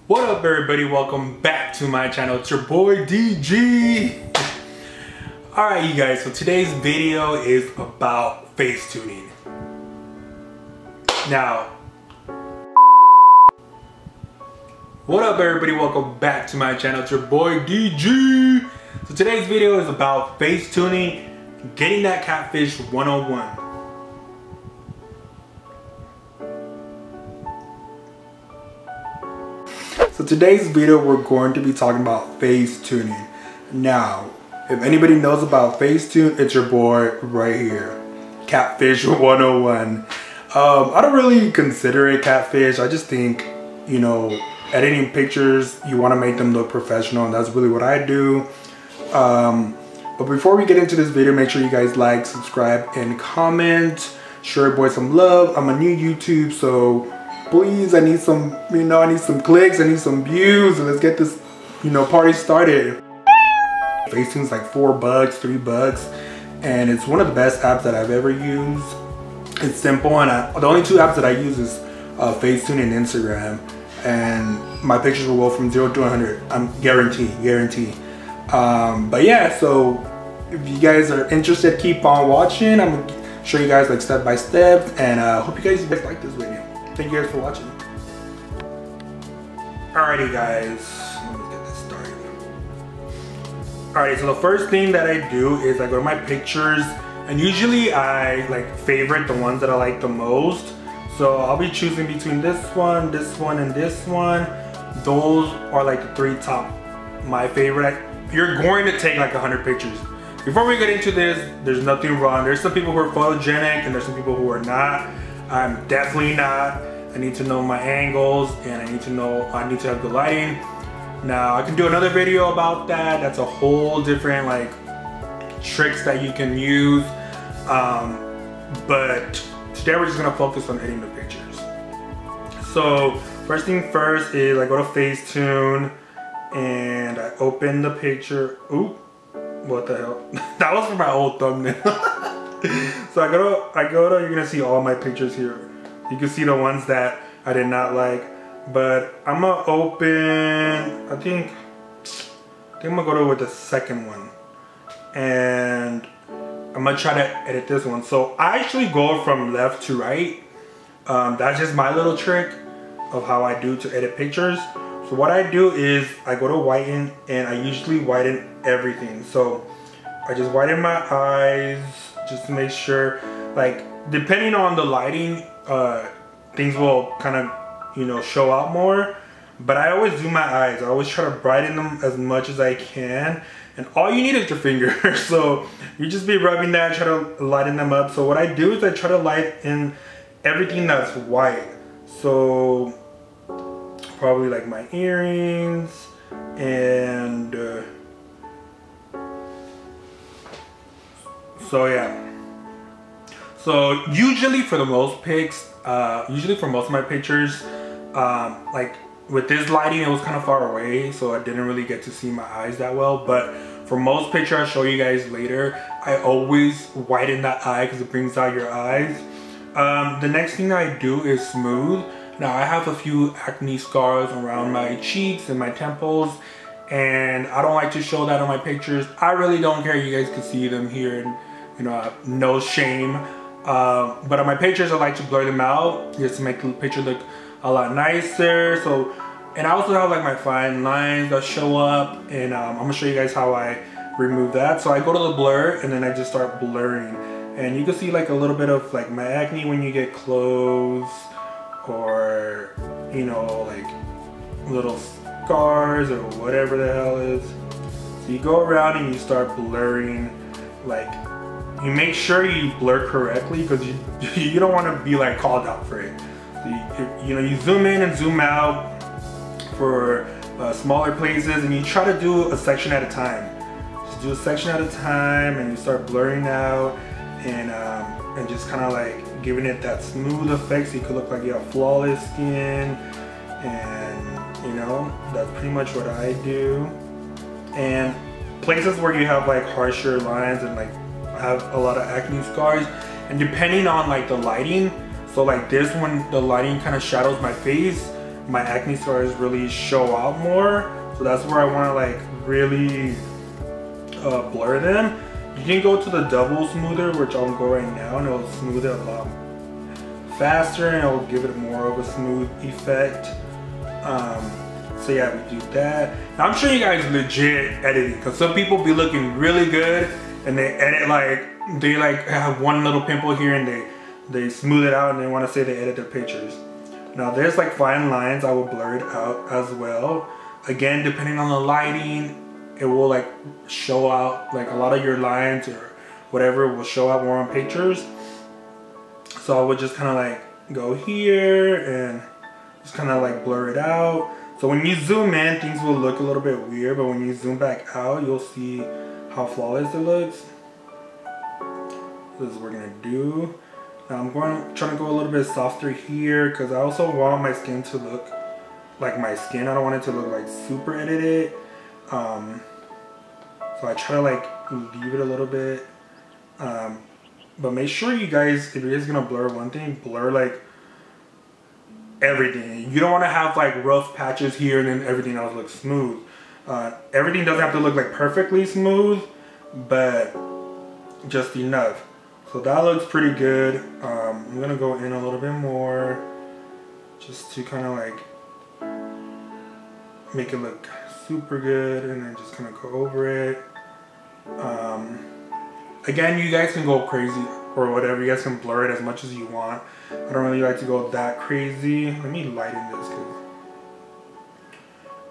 What up everybody, welcome back to my channel. It's your boy DG. Alright you guys, so today's video is about face tuning. Now, what up everybody, welcome back to my channel. It's your boy DG. So today's video is about face tuning, getting that catfish 101. So today's video we're going to be talking about face tuning. Now, if anybody knows about FaceTune, it's your boy right here, Catfish 101. I don't really consider it catfish. I just think, you know, editing pictures, you want to make them look professional, and that's really what I do. But before we get into this video, make sure you guys like, subscribe, and comment. Show your boy some love. I'm a new YouTube, so please, I need some, I need some clicks, I need some views, and let's get this, party started. FaceTune's like $4, $3, and it's one of the best apps that I've ever used. It's simple, and the only two apps that I use is FaceTune and Instagram, and my pictures will go from 0 to 100. I'm guarantee. But yeah, so if you guys are interested, keep on watching. I'm gonna show you guys like step by step, and hope you guys like this video. Thank you guys for watching. Alrighty guys, let me get this started. Alright, so the first thing that I do is I go to my pictures, and usually I like favorite the ones that I like the most. So I'll be choosing between this one, and this one. Those are like the three top, my favorite. You're going to take like 100 pictures. Before we get into this, there's nothing wrong. There's some people who are photogenic and there's some people who are not. I'm definitely not. I need to know my angles, and I need to have good lighting. Now I can do another video about that. That's a whole different like tricks that you can use. But today we're just gonna focus on editing the pictures. So first thing first is I go to FaceTune and I open the picture. Ooh, what the hell? That was for my old thumbnail. So I go to, you're gonna see all my pictures here. You can see the ones that I did not like, but I'm gonna open, I think I'm gonna go to with the second one, and I'm gonna try to edit this one. So I actually go from left to right. That's just my little trick of how I do to edit pictures. So what I do is I go to whiten, and I usually whiten everything. So I just whiten my eyes just to make sure, like, depending on the lighting, things will kind of, show out more. But I always do my eyes. I always try to brighten them as much as I can. And all you need is your finger. So you just be rubbing that, try to lighten them up. So what I do is I try to light in everything that's white. So probably like my earrings and so yeah. So usually for the most pics, usually for most of my pictures, like with this lighting it was kind of far away, so I didn't really get to see my eyes that well. But for most pictures I'll show you guys later, I always whiten that eye because it brings out your eyes. The next thing I do is smooth. Now I have a few acne scars around my cheeks and my temples, and I don't like to show that on my pictures. I really don't care, you guys can see them here, and no shame. But on my pictures I like to blur them out just to make the picture look a lot nicer. So, and I also have like my fine lines that show up, and I'm gonna show you guys how I remove that. So I go to the blur, and then I just start blurring, and you can see like a little bit of like my acne when you get close, or like little scars or whatever the hell is. So you go around and you start blurring. Like, you make sure you blur correctly, because you don't want to be like called out for it. So you zoom in and zoom out for smaller places, and you try to do a section at a time. Just do a section at a time, and you start blurring out, and just kind of like giving it that smooth effect, so you could look like you have flawless skin. And that's pretty much what I do. And places where you have like harsher lines and like have a lot of acne scars, and depending on like the lighting, so like this, when the lighting kind of shadows my face, my acne scars really show out more. So that's where I want to like really blur them. You can go to the double smoother, which I'll go right now, and it'll smooth it a lot faster, and it'll give it more of a smooth effect. So yeah, we do that. Now I'm showing you guys legit editing, because some people be looking really good and they edit like, they like have one little pimple here and they smooth it out and they want to say they edit their pictures. Now there's like fine lines, I will blur it out as well. Again, depending on the lighting, it will like show out, like a lot of your lines or whatever will show out more on pictures. So I would just kind of like go here and just kind of like blur it out. So when you zoom in, things will look a little bit weird, but when you zoom back out, you'll see how flawless it looks. This is what we're gonna do. Now I'm trying to go a little bit softer here, because I also want my skin to look like my skin. I don't want it to look like super edited. So I try to like leave it a little bit. But make sure you guys, if you're just gonna blur one thing, blur like everything. You don't want to have like rough patches here and then everything else looks smooth. Everything doesn't have to look like perfectly smooth, but just enough. So that looks pretty good. I'm gonna go in a little bit more just to kind of like make it look super good, and then just kind of go over it. Again, you guys can go crazy or whatever. You guys can blur it as much as you want. I don't really like to go that crazy. Let me lighten this,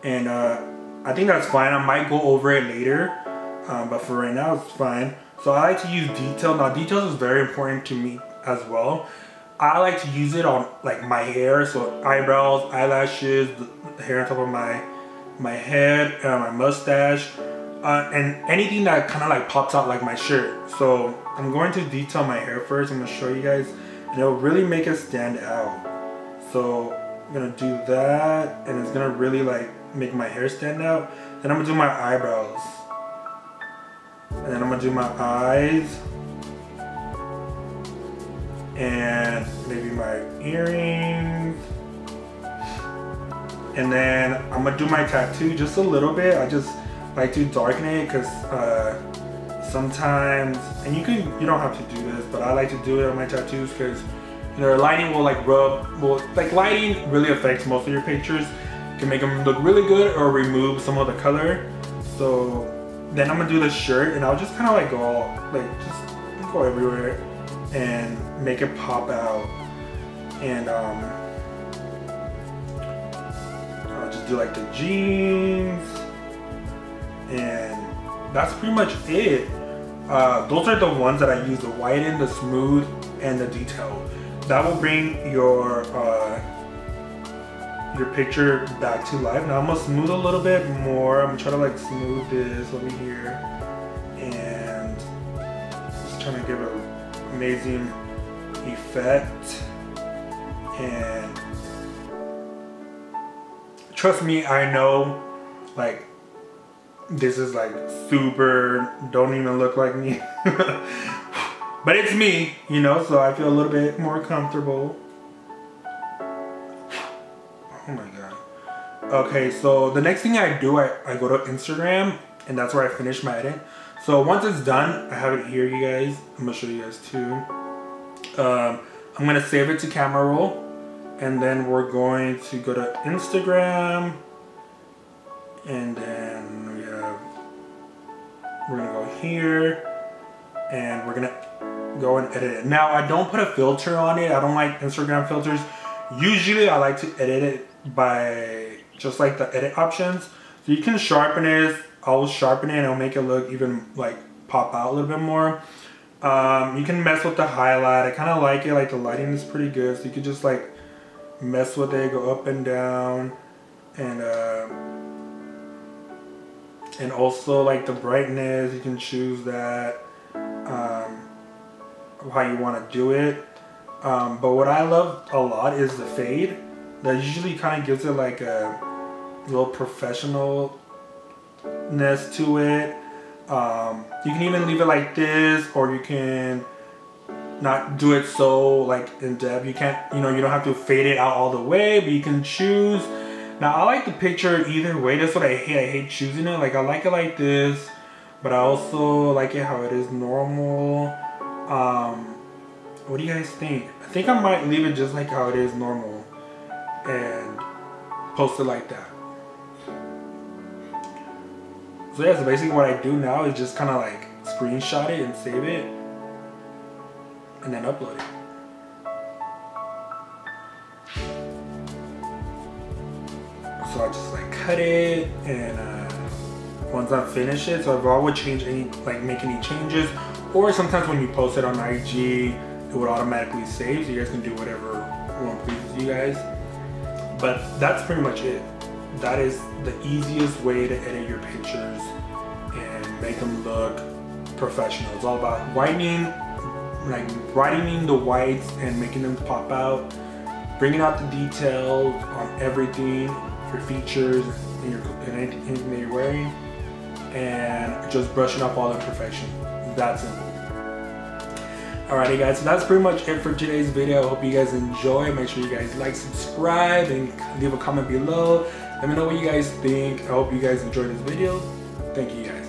and I think that's fine. I might go over it later, but for right now it's fine. So I like to use detail. Now details is very important to me as well. I like to use it on like my hair, so eyebrows, eyelashes, the hair on top of my head, my mustache, and anything that kind of like pops out like my shirt. So I'm going to detail my hair first. I'm going to show you guys, and it'll really make it stand out. So I'm going to do that, and it's going to really like make my hair stand out. Then I'm going to do my eyebrows. And then I'm going to do my eyes. And maybe my earrings. And then I'm going to do my tattoo just a little bit. I just like to darken it because sometimes, and you don't have to do this, but I like to do it on my tattoos because the lighting will like lighting really affects most of your pictures. It can make them look really good or remove some of the color. So then I'm gonna do the shirt, and I'll just kind of like just go everywhere and make it pop out. And I'll just do like the jeans, and that's pretty much it. Those are the ones that I use: the whiten, the smooth, and the detail. That will bring your picture back to life. Now I'm gonna smooth a little bit more. I'm gonna try to like smooth this over here, and just trying to give an amazing effect. And trust me, I know like this is like super, don't even look like me. But it's me, you know, so I feel a little bit more comfortable. Oh my god. Okay, so the next thing I do, I go to Instagram, and that's where I finish my edit. So once it's done, I have it here, you guys. I'm gonna show you guys too. I'm gonna save it to camera roll, and then we're going to go to Instagram, and then we're gonna go here, and we're gonna go and edit it. Now I don't put a filter on it. I don't like Instagram filters. Usually I like to edit it by just like the edit options. So you can sharpen it. I'll sharpen it and it'll make it look even like pop out a little bit more. You can mess with the highlight. I kind of like it, like the lighting is pretty good. So you can just like mess with it, go up and down, and also like the brightness, you can choose that, how you want to do it. But what I love a lot is the fade. That usually kind of gives it like a little professionalness to it. You can even leave it like this, or you can not do it so like in depth. You can't, you don't have to fade it out all the way, but you can choose. Now I like the picture either way. That's what I hate. I hate choosing it. Like I like it like this, but I also like it how it is normal. What do you guys think? I think I might leave it just like how it is normal and post it like that. So yeah, so basically what I do now is just kind of like screenshot it and save it and then upload it. So I just like cut it, and once I finish it, so if I would change any, like make any changes, or sometimes when you post it on IG, it would automatically save, so you guys can do whatever one pleases you guys. But that's pretty much it. That is the easiest way to edit your pictures and make them look professional. It's all about whitening, like brightening the whites and making them pop out, bringing out the details on everything, your features, and anything that you're wearing, and just brushing up all the imperfection. That simple. Alrighty guys, so that's pretty much it for today's video. I hope you guys enjoy. Make sure you guys like, subscribe, and leave a comment below. Let me know what you guys think. I hope you guys enjoyed this video. Thank you guys.